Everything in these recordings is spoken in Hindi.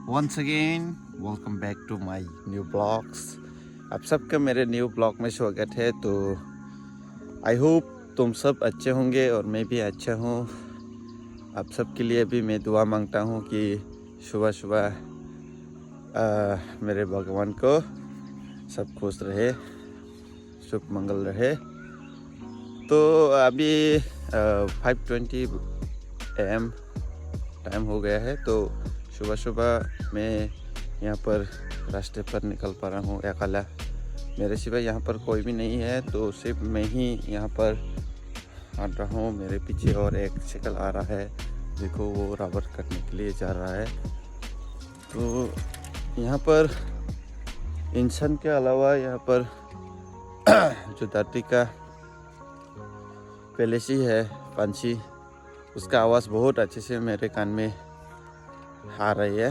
Once again welcome back to my new blogs. आप सबका मेरे न्यू ब्लॉग में स्वागत है। तो आई होप तुम सब अच्छे होंगे और मैं भी अच्छा हूँ। आप सब के लिए भी मैं दुआ मांगता हूँ कि सुबह सुबह मेरे भगवान को सब खुश रहे, शुभ मंगल रहे। तो अभी 5:20 AM टाइम हो गया है। तो सुबह सुबह मैं यहाँ पर रास्ते पर निकल पा रहा हूँ अकेला। मेरे सिवा यहाँ पर कोई भी नहीं है, तो सिर्फ मैं ही यहाँ पर आ रहा हूँ। मेरे पीछे और एक साइकिल आ रहा है, देखो वो रबर करने के लिए जा रहा है। तो यहाँ पर इंसान के अलावा यहाँ पर जो धरती का पेलेसी है पंछी, उसका आवाज़ बहुत अच्छे से मेरे कान में आ रही है।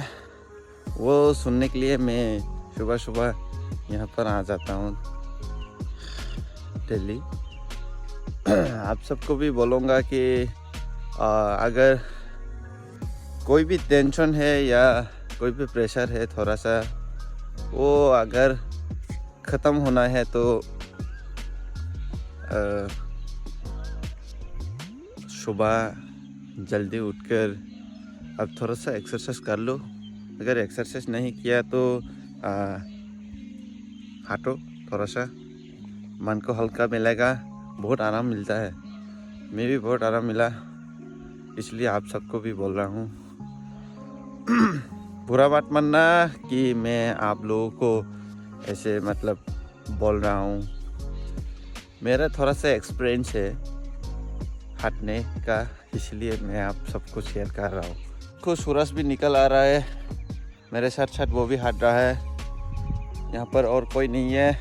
वो सुनने के लिए मैं सुबह सुबह यहाँ पर आ जाता हूँ दिल्ली। आप सबको भी बोलूँगा कि अगर कोई भी टेंशन है या कोई भी प्रेशर है थोड़ा सा, वो अगर ख़त्म होना है तो सुबह जल्दी उठकर अब थोड़ा सा एक्सरसाइज कर लो। अगर एक्सरसाइज नहीं किया तो हाथों थोड़ा सा, मन को हल्का मिलेगा, बहुत आराम मिलता है। मैं भी बहुत आराम मिला, इसलिए आप सबको भी बोल रहा हूँ। बुरा बात मानना कि मैं आप लोगों को ऐसे मतलब बोल रहा हूँ। मेरा थोड़ा सा एक्सपीरियंस है हटने का, इसलिए मैं आप सबको शेयर कर रहा हूँ। को सूरज भी निकल आ रहा है, मेरे साथ साथ वो भी हट रहा है। यहाँ पर और कोई नहीं है।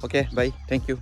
Okay bye, thank you.